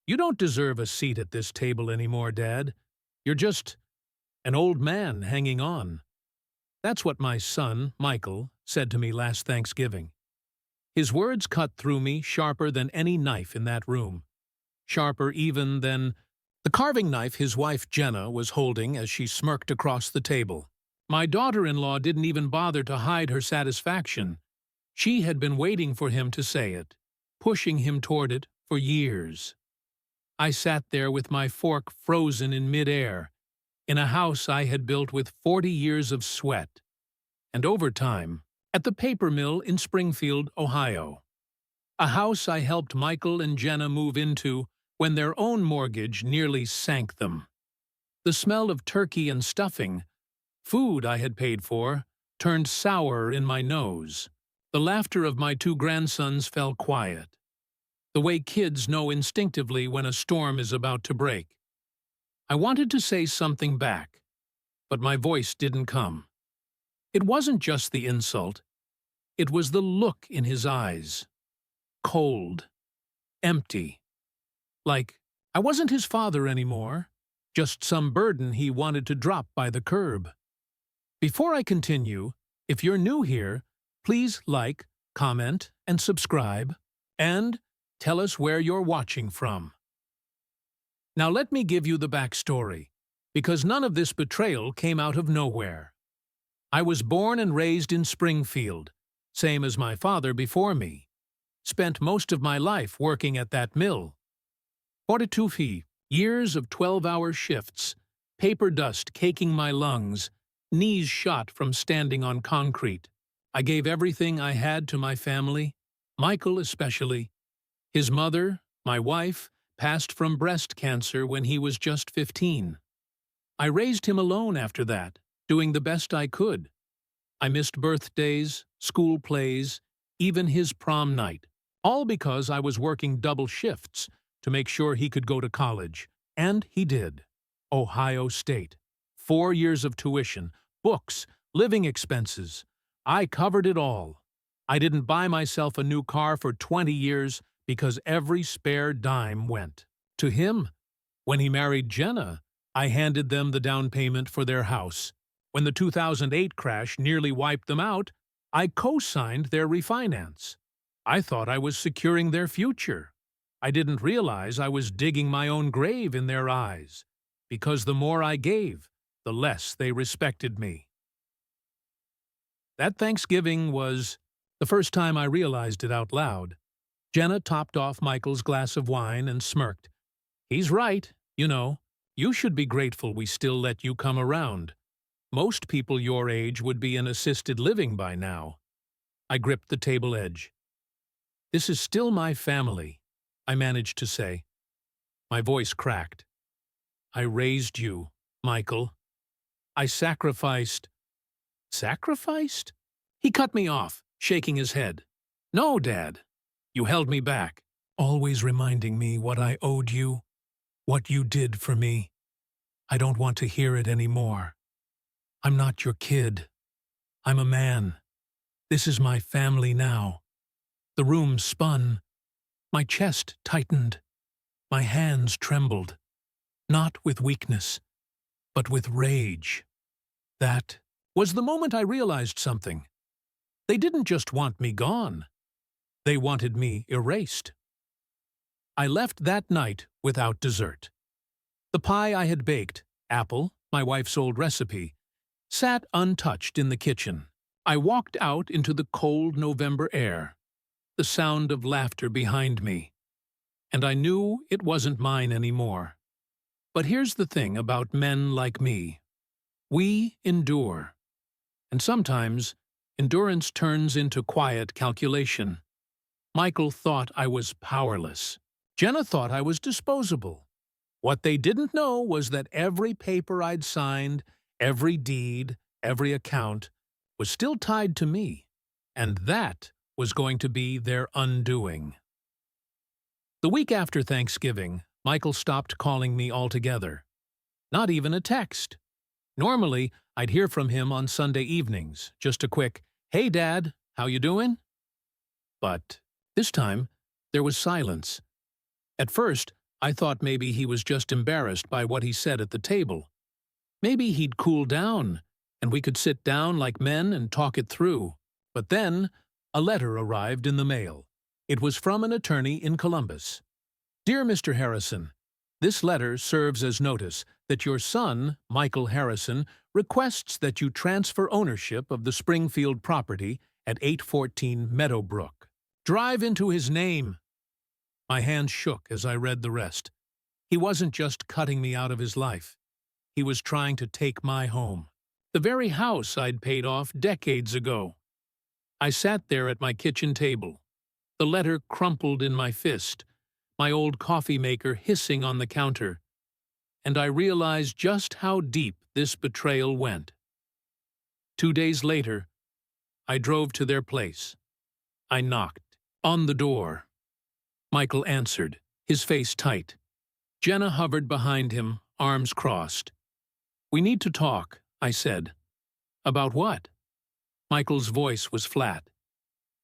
You don't deserve a seat at this table anymore, Dad. You're just an old man hanging on. That's what my son, Michael, said to me last Thanksgiving. His words cut through me sharper than any knife in that room. Sharper even than the carving knife his wife Jenna was holding as she smirked across the table. My daughter-in-law didn't even bother to hide her satisfaction. She had been waiting for him to say it, pushing him toward it for years. I sat there with my fork frozen in midair, in a house I had built with 40 years of sweat and overtime at the paper mill in Springfield, Ohio. A house I helped Michael and Jenna move into when their own mortgage nearly sank them. The smell of turkey and stuffing, food I had paid for, turned sour in my nose. The laughter of my two grandsons fell quiet, the way kids know instinctively when a storm is about to break. I wanted to say something back, but my voice didn't come. It wasn't just the insult. It was the look in his eyes. Cold. Empty. Like I wasn't his father anymore, just some burden he wanted to drop by the curb. Before I continue, if you're new here, please like, comment, and subscribe, and tell us where you're watching from. Now let me give you the backstory, because none of this betrayal came out of nowhere. I was born and raised in Springfield, same as my father before me. Spent most of my life working at that mill. 42 years of 12-hour shifts, paper dust caking my lungs, knees shot from standing on concrete. I gave everything I had to my family, Michael especially. His mother, my wife, passed from breast cancer when he was just 15. I raised him alone after that, doing the best I could. I missed birthdays, school plays, even his prom night, all because I was working double shifts to make sure he could go to college. And he did. Ohio State. 4 years of tuition, books, living expenses. I covered it all. I didn't buy myself a new car for 20 years because every spare dime went to him. When he married Jenna, I handed them the down payment for their house. When the 2008 crash nearly wiped them out, I co-signed their refinance. I thought I was securing their future. I didn't realize I was digging my own grave in their eyes, because the more I gave, the less they respected me. That Thanksgiving was the first time I realized it out loud. Jenna topped off Michael's glass of wine and smirked. He's right, you know. You should be grateful we still let you come around. Most people your age would be in assisted living by now. I gripped the table edge. This is still my family, I managed to say. My voice cracked. I raised you, Michael. I sacrificed. Sacrificed? He cut me off, shaking his head. No, Dad. You held me back, always reminding me what I owed you, what you did for me. I don't want to hear it anymore. I'm not your kid. I'm a man. This is my family now. The room spun. My chest tightened. My hands trembled. Not with weakness, but with rage. That was the moment I realized something. They didn't just want me gone. They wanted me erased. I left that night without dessert. The pie I had baked, apple, my wife's old recipe, sat untouched in the kitchen. I walked out into the cold November air, the sound of laughter behind me, and I knew it wasn't mine anymore. But here's the thing about men like me. We endure, and sometimes endurance turns into quiet calculation. Michael thought I was powerless. Jenna thought I was disposable. What they didn't know was that every paper I'd signed, every deed, every account, was still tied to me, and that was going to be their undoing. The week after Thanksgiving, Michael stopped calling me altogether. Not even a text. Normally, I'd hear from him on Sunday evenings, just a quick, "Hey, Dad, how you doing?" But this time, there was silence. At first, I thought maybe he was just embarrassed by what he said at the table. Maybe he'd cool down, and we could sit down like men and talk it through. But then, a letter arrived in the mail. It was from an attorney in Columbus. Dear Mr. Harrison, this letter serves as notice that your son, Michael Harrison, requests that you transfer ownership of the Springfield property at 814 Meadowbrook. Drive into his name. My hand shook as I read the rest. He wasn't just cutting me out of his life. He was trying to take my home, the very house I'd paid off decades ago. I sat there at my kitchen table, the letter crumpled in my fist, my old coffee maker hissing on the counter, and I realized just how deep this betrayal went. 2 days later, I drove to their place. I knocked on the door. Michael answered, his face tight. Jenna hovered behind him, arms crossed. We need to talk, I said. About what? Michael's voice was flat.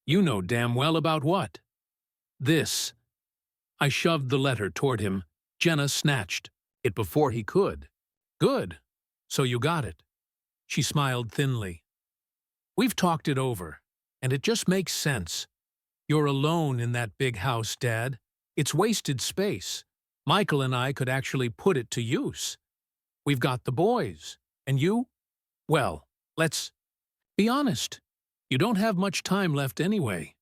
You know damn well about what. This. I shoved the letter toward him. Jenna snatched it before he could. Good. So you got it. She smiled thinly. We've talked it over, and it just makes sense. You're alone in that big house, Dad. It's wasted space. Michael and I could actually put it to use. We've got the boys. And you? Well, let's be honest. You don't have much time left anyway.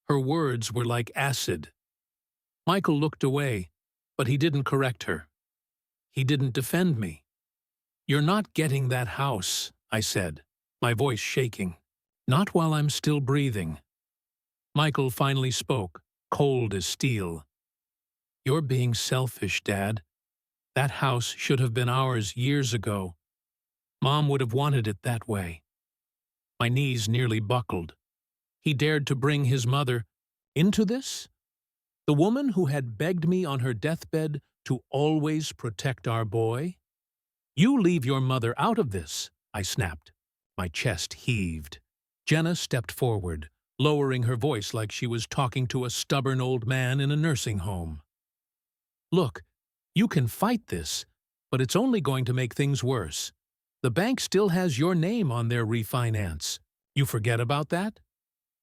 Her words were like acid. Michael looked away, but he didn't correct her. He didn't defend me. You're not getting that house, I said, my voice shaking. Not while I'm still breathing. Michael finally spoke, cold as steel. You're being selfish, Dad. That house should have been ours years ago. Mom would have wanted it that way. My knees nearly buckled. He dared to bring his mother into this? The woman who had begged me on her deathbed to always protect our boy? You leave your mother out of this, I snapped. My chest heaved. Jenna stepped forward, lowering her voice like she was talking to a stubborn old man in a nursing home. Look, you can fight this, but it's only going to make things worse. The bank still has your name on their refinance. You forget about that?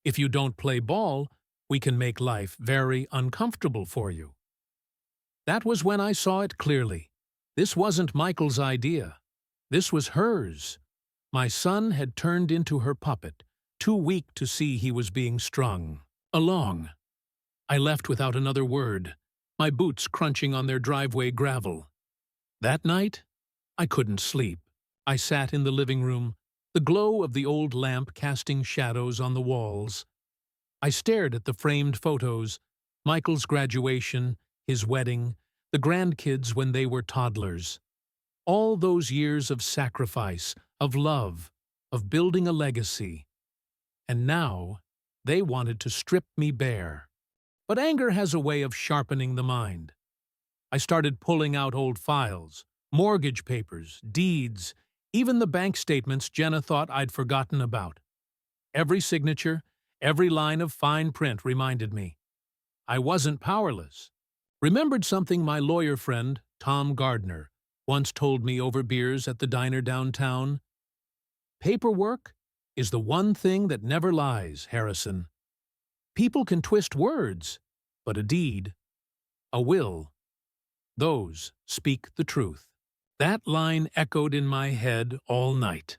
If you don't play ball, we can make life very uncomfortable for you. That was when I saw it clearly. This wasn't Michael's idea. This was hers. My son had turned into her puppet, too weak to see he was being strung along. I left without another word, my boots crunching on their driveway gravel. That night, I couldn't sleep. I sat in the living room, the glow of the old lamp casting shadows on the walls. I stared at the framed photos, Michael's graduation, his wedding, the grandkids when they were toddlers. All those years of sacrifice, of love, of building a legacy. And now, they wanted to strip me bare. But anger has a way of sharpening the mind. I started pulling out old files, mortgage papers, deeds, even the bank statements Jenna thought I'd forgotten about. Every signature, every line of fine print reminded me. I wasn't powerless. Remembered something my lawyer friend, Tom Gardner, once told me over beers at the diner downtown. Paperwork is the one thing that never lies, Harrison. People can twist words, but a deed, a will, those speak the truth. That line echoed in my head all night.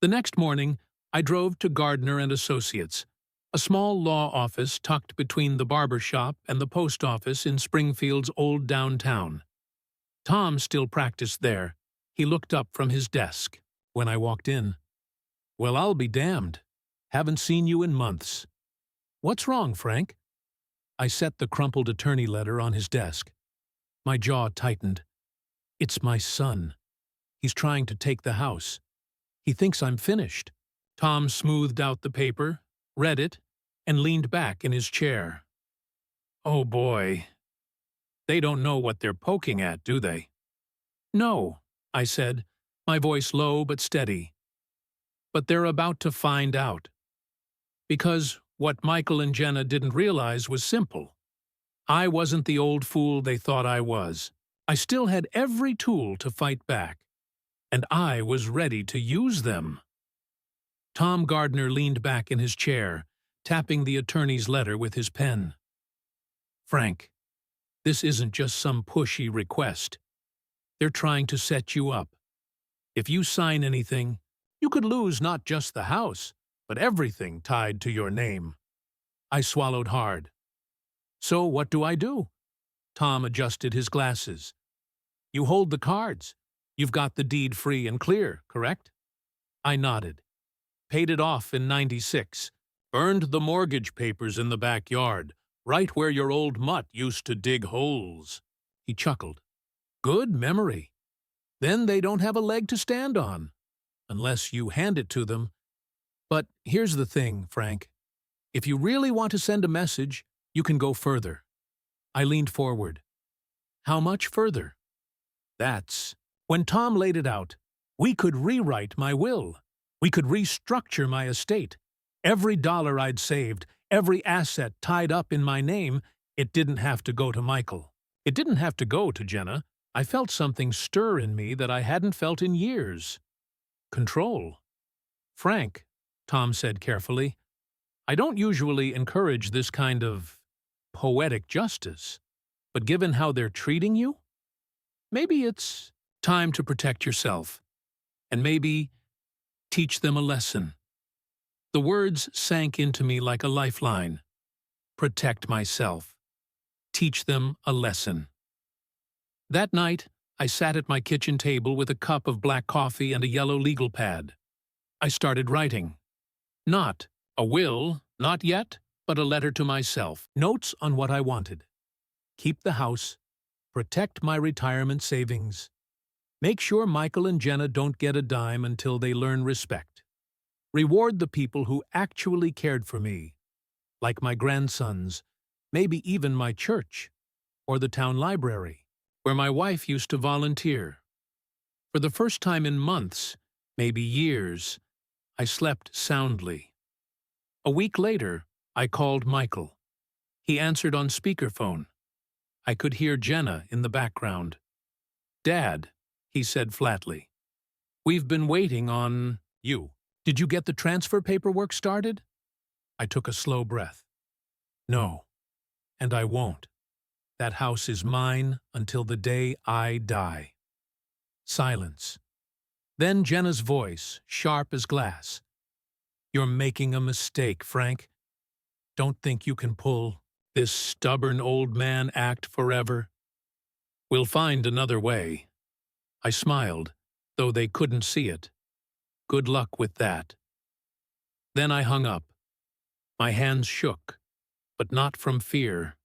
The next morning, I drove to Gardner and Associates, a small law office tucked between the barber shop and the post office in Springfield's old downtown. Tom still practiced there. He looked up from his desk when I walked in. Well, I'll be damned. Haven't seen you in months. What's wrong, Frank? I set the crumpled attorney letter on his desk. My jaw tightened. It's my son. He's trying to take the house. He thinks I'm finished. Tom smoothed out the paper, read it, and leaned back in his chair. Oh boy. They don't know what they're poking at, do they? No, I said, my voice low but steady. But they're about to find out. Because what Michael and Jenna didn't realize was simple. I wasn't the old fool they thought I was. I still had every tool to fight back, and I was ready to use them. Tom Gardner leaned back in his chair, tapping the attorney's letter with his pen. Frank, this isn't just some pushy request. They're trying to set you up. If you sign anything, you could lose not just the house, but everything tied to your name. I swallowed hard. So what do I do? Tom adjusted his glasses. You hold the cards. You've got the deed free and clear, correct? I nodded. Paid it off in '96. Burned the mortgage papers in the backyard, right where your old mutt used to dig holes. He chuckled. Good memory. Then they don't have a leg to stand on, unless you hand it to them. But here's the thing, Frank. If you really want to send a message, you can go further. I leaned forward. How much further? That's when Tom laid it out. We could rewrite my will. We could restructure my estate. Every dollar I'd saved, every asset tied up in my name, it didn't have to go to Michael. It didn't have to go to Jenna. I felt something stir in me that I hadn't felt in years. Control. Frank, Tom said carefully, I don't usually encourage this kind of poetic justice, but given how they're treating you, maybe it's time to protect yourself, and maybe teach them a lesson. The words sank into me like a lifeline. Protect myself. Teach them a lesson. That night, I sat at my kitchen table with a cup of black coffee and a yellow legal pad. I started writing. Not a will, not yet, but a letter to myself. Notes on what I wanted. Keep the house. Protect my retirement savings. Make sure Michael and Jenna don't get a dime until they learn respect. Reward the people who actually cared for me, like my grandsons, maybe even my church, or the town library, where my wife used to volunteer. For the first time in months, maybe years, I slept soundly. A week later, I called Michael. He answered on speakerphone. I could hear Jenna in the background. Dad, he said flatly, we've been waiting on you. Did you get the transfer paperwork started? I took a slow breath. No, and I won't. That house is mine until the day I die. Silence. Then Jenna's voice, sharp as glass. You're making a mistake, Frank. Don't think you can pull this stubborn old man act forever. We'll find another way. I smiled, though they couldn't see it. Good luck with that. Then I hung up. My hands shook, but not from fear.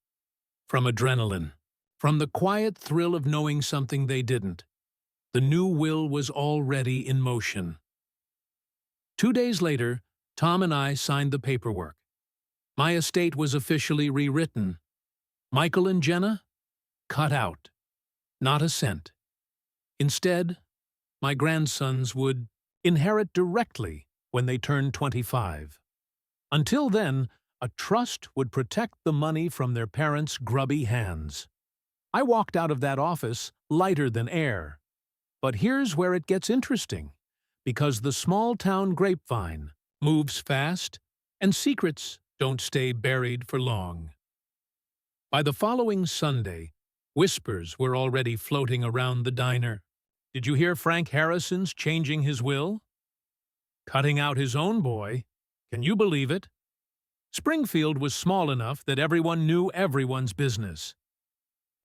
From adrenaline. From the quiet thrill of knowing something they didn't. The new will was already in motion. 2 days later, Tom and I signed the paperwork. My estate was officially rewritten. Michael and Jenna? Cut out. Not a cent. Instead, my grandsons would inherit directly when they turned 25. Until then, a trust would protect the money from their parents' grubby hands. I walked out of that office lighter than air. But here's where it gets interesting, because the small-town grapevine moves fast, and secrets don't stay buried for long. By the following Sunday, whispers were already floating around the diner. Did you hear Frank Harrison's changing his will? Cutting out his own boy? Can you believe it? Springfield was small enough that everyone knew everyone's business.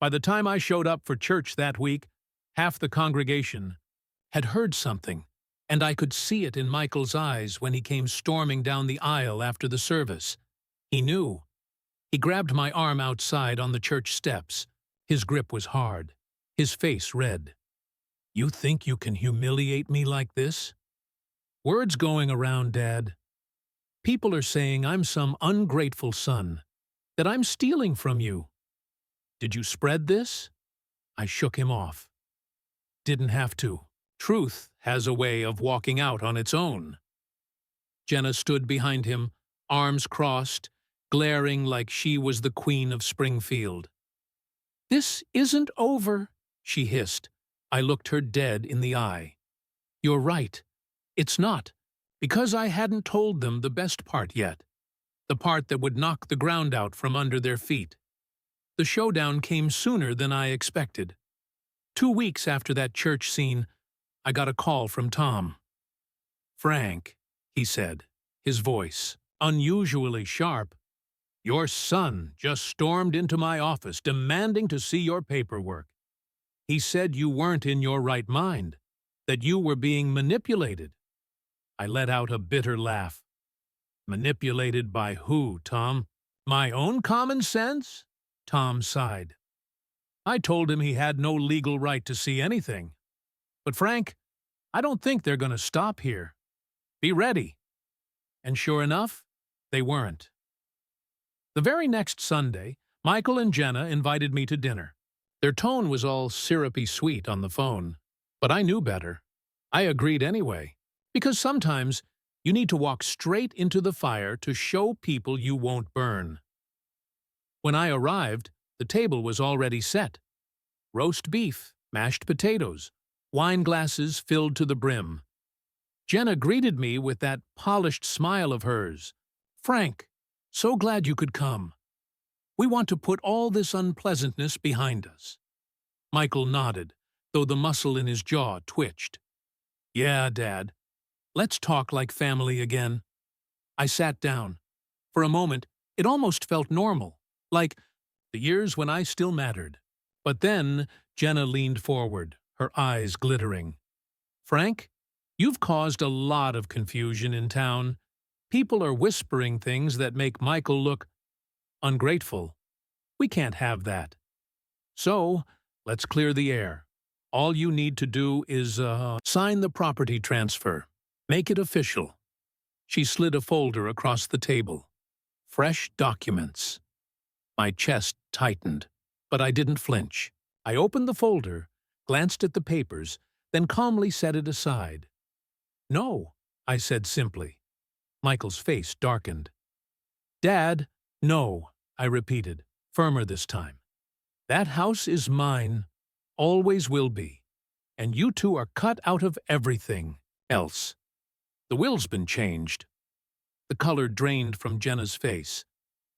By the time I showed up for church that week, half the congregation had heard something, and I could see it in Michael's eyes when he came storming down the aisle after the service. He knew. He grabbed my arm outside on the church steps. His grip was hard, his face red. You think you can humiliate me like this? Words going around, Dad. People are saying I'm some ungrateful son, that I'm stealing from you. Did you spread this? I shook him off. Didn't have to. Truth has a way of walking out on its own. Jenna stood behind him, arms crossed, glaring like she was the queen of Springfield. "This isn't over," she hissed. I looked her dead in the eye. "You're right. It's not, because I hadn't told them the best part yet, the part that would knock the ground out from under their feet. The showdown came sooner than I expected. 2 weeks after that church scene, I got a call from Tom. "Frank," he said, his voice unusually sharp, "your son just stormed into my office demanding to see your paperwork. He said you weren't in your right mind, that you were being manipulated." I let out a bitter laugh. "Manipulated by who, Tom? My own common sense?" Tom sighed. "I told him he had no legal right to see anything. But Frank, I don't think they're going to stop here. Be ready." And sure enough, they weren't. The very next Sunday, Michael and Jenna invited me to dinner. Their tone was all syrupy sweet on the phone, but I knew better. I agreed anyway, because sometimes you need to walk straight into the fire to show people you won't burn. When I arrived, the table was already set. Roast beef, mashed potatoes, wine glasses filled to the brim. Jenna greeted me with that polished smile of hers. "Frank, so glad you could come. We want to put all this unpleasantness behind us." Michael nodded, though the muscle in his jaw twitched. "Yeah, Dad. Let's talk like family again." I sat down. For a moment, it almost felt normal, like the years when I still mattered. But then Jenna leaned forward, her eyes glittering. "Frank, you've caused a lot of confusion in town. People are whispering things that make Michael look ungrateful. We can't have that. So, let's clear the air. All you need to do is, sign the property transfer. Make it official." She slid a folder across the table. Fresh documents. My chest tightened, but I didn't flinch. I opened the folder, glanced at the papers, then calmly set it aside. "No," I said simply. Michael's face darkened. "Dad, no," I repeated, firmer this time. "That house is mine, always will be, and you two are cut out of everything else. The will's been changed." The color drained from Jenna's face.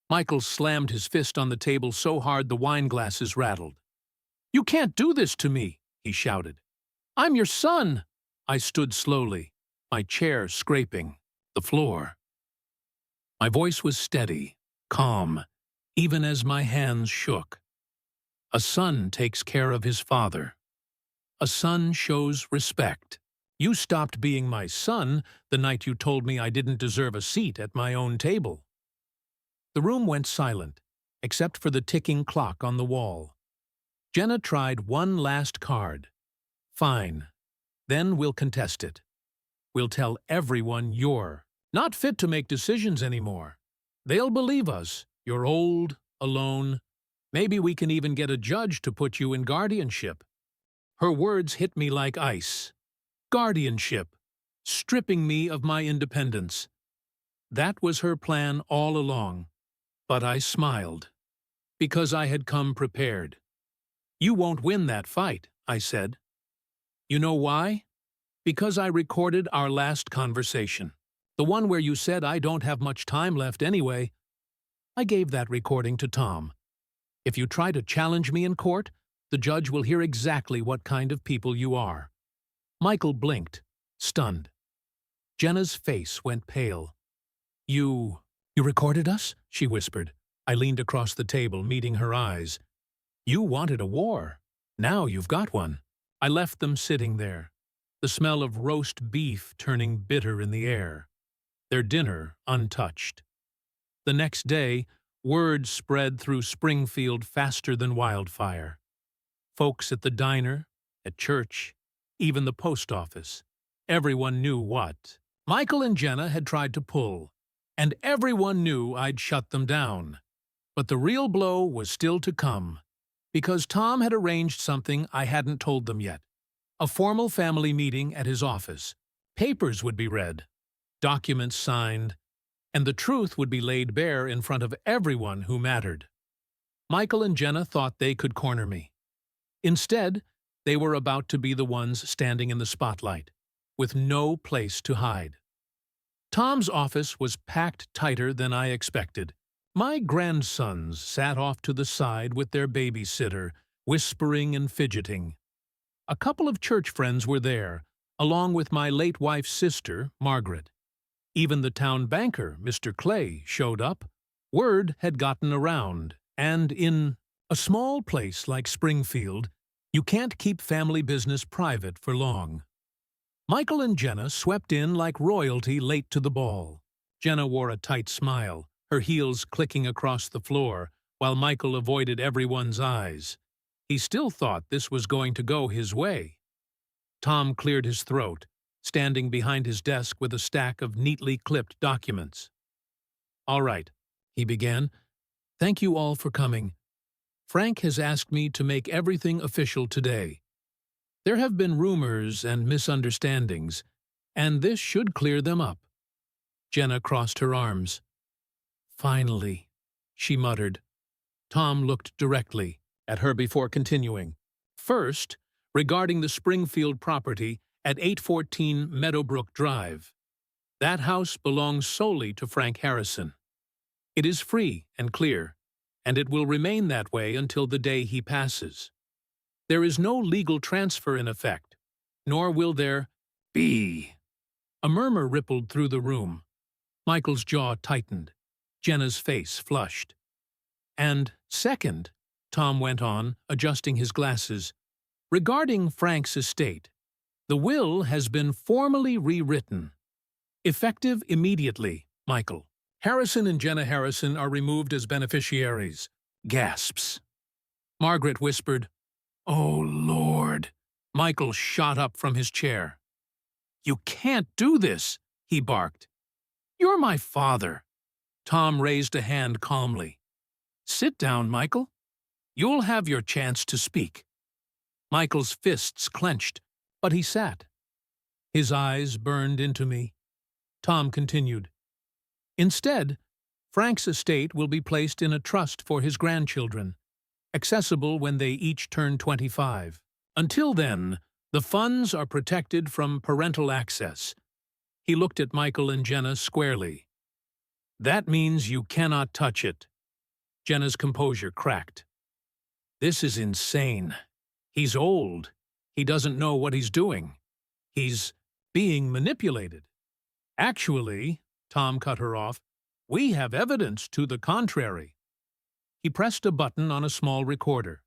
Michael slammed his fist on the table so hard the wine glasses rattled. "You can't do this to me," he shouted. "I'm your son." I stood slowly, my chair scraping the floor. My voice was steady, calm, even as my hands shook. "A son takes care of his father. A son shows respect. You stopped being my son the night you told me I didn't deserve a seat at my own table." The room went silent, except for the ticking clock on the wall. Jenna tried one last card. "Fine. Then we'll contest it. We'll tell everyone you're not fit to make decisions anymore. They'll believe us. You're old, alone. Maybe we can even get a judge to put you in guardianship." Her words hit me like ice. Guardianship, stripping me of my independence. That was her plan all along. But I smiled, because I had come prepared. "You won't win that fight," I said. "You know why? Because I recorded our last conversation. The one where you said I don't have much time left anyway. I gave that recording to Tom. If you try to challenge me in court, the judge will hear exactly what kind of people you are." Michael blinked, stunned. Jenna's face went pale. You recorded us?" she whispered. I leaned across the table, meeting her eyes. "You wanted a war. Now you've got one." I left them sitting there, the smell of roast beef turning bitter in the air, their dinner untouched. The next day, word spread through Springfield faster than wildfire. Folks at the diner, at church, even the post office. Everyone knew what Michael and Jenna had tried to pull, and everyone knew I'd shut them down. But the real blow was still to come, because Tom had arranged something I hadn't told them yet. A formal family meeting at his office. Papers would be read, documents signed, and the truth would be laid bare in front of everyone who mattered. Michael and Jenna thought they could corner me. Instead, they were about to be the ones standing in the spotlight, with no place to hide. Tom's office was packed tighter than I expected. My grandsons sat off to the side with their babysitter, whispering and fidgeting. A couple of church friends were there, along with my late wife's sister, Margaret. Even the town banker, Mr. Clay, showed up. Word had gotten around, and in a small place like Springfield, you can't keep family business private for long. Michael and Jenna swept in like royalty late to the ball. Jenna wore a tight smile, her heels clicking across the floor, while Michael avoided everyone's eyes. He still thought this was going to go his way. Tom cleared his throat, standing behind his desk with a stack of neatly clipped documents. "All right," he began. "Thank you all for coming. Frank has asked me to make everything official today. There have been rumors and misunderstandings, and this should clear them up." Jenna crossed her arms. "Finally," she muttered. Tom looked directly at her before continuing. "First, regarding the Springfield property at 814 Meadowbrook Drive. That house belongs solely to Frank Harrison. It is free and clear, and it will remain that way until the day he passes. There is no legal transfer in effect, nor will there be." A murmur rippled through the room. Michael's jaw tightened. Jenna's face flushed. "And second," Tom went on, adjusting his glasses, "regarding Frank's estate, the will has been formally rewritten. Effective immediately, Michael. Harrison and Jenna Harrison are removed as beneficiaries." Gasps. Margaret whispered, "Oh, Lord." Michael shot up from his chair. "You can't do this," he barked. "You're my father." Tom raised a hand calmly. "Sit down, Michael. You'll have your chance to speak." Michael's fists clenched, but he sat. His eyes burned into me. Tom continued, "Instead, Frank's estate will be placed in a trust for his grandchildren, accessible when they each turn 25. Until then, the funds are protected from parental access." He looked at Michael and Jenna squarely. "That means you cannot touch it." Jenna's composure cracked. "This is insane. He's old. He doesn't know what he's doing. He's being manipulated." "Actually," Tom cut her off, "we have evidence to the contrary." He pressed a button on a small recorder.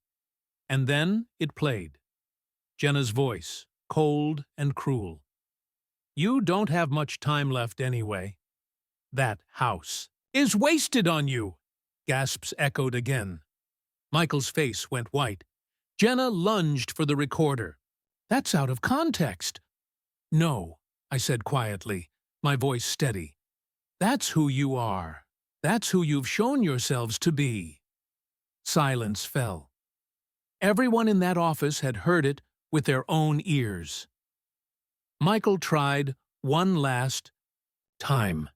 And then it played. Jenna's voice, cold and cruel. "You don't have much time left anyway. That house is wasted on you." Gasps echoed again. Michael's face went white. Jenna lunged for the recorder. "That's out of context." "No," I said quietly, my voice steady. "That's who you are. That's who you've shown yourselves to be." Silence fell. Everyone in that office had heard it with their own ears. Michael tried one last time,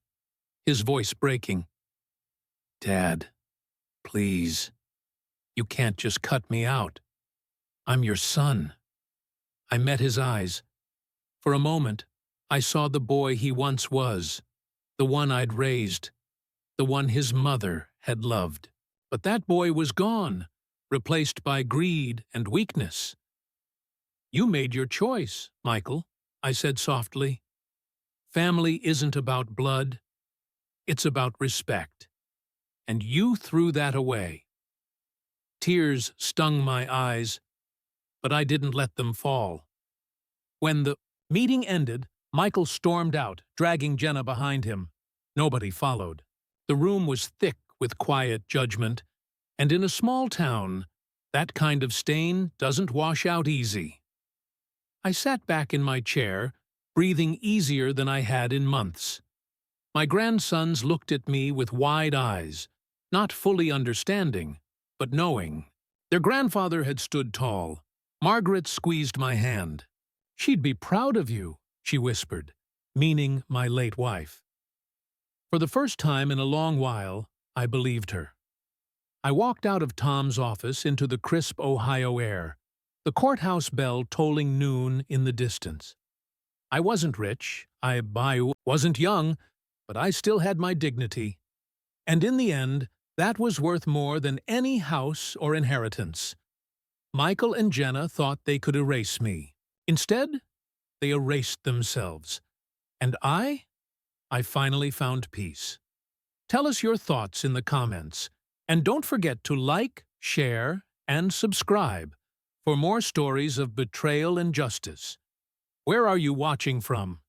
his voice breaking. "Dad, please. You can't just cut me out. I'm your son." I met his eyes. For a moment, I saw the boy he once was, the one I'd raised, the one his mother had loved. But that boy was gone, replaced by greed and weakness. "You made your choice, Michael," I said softly. "Family isn't about blood. It's about respect. And you threw that away." Tears stung my eyes, but I didn't let them fall. When the meeting ended, Michael stormed out, dragging Jenna behind him. Nobody followed. The room was thick with quiet judgment, and in a small town, that kind of stain doesn't wash out easy. I sat back in my chair, breathing easier than I had in months. My grandsons looked at me with wide eyes, not fully understanding, but knowing. Their grandfather had stood tall. Margaret squeezed my hand. "She'd be proud of you," she whispered, meaning my late wife. For the first time in a long while, I believed her. I walked out of Tom's office into the crisp Ohio air, the courthouse bell tolling noon in the distance. I wasn't rich, I wasn't young, but I still had my dignity. And in the end, that was worth more than any house or inheritance. Michael and Jenna thought they could erase me. Instead, they erased themselves. And I finally found peace. Tell us your thoughts in the comments. And don't forget to like, share, and subscribe for more stories of betrayal and justice. Where are you watching from?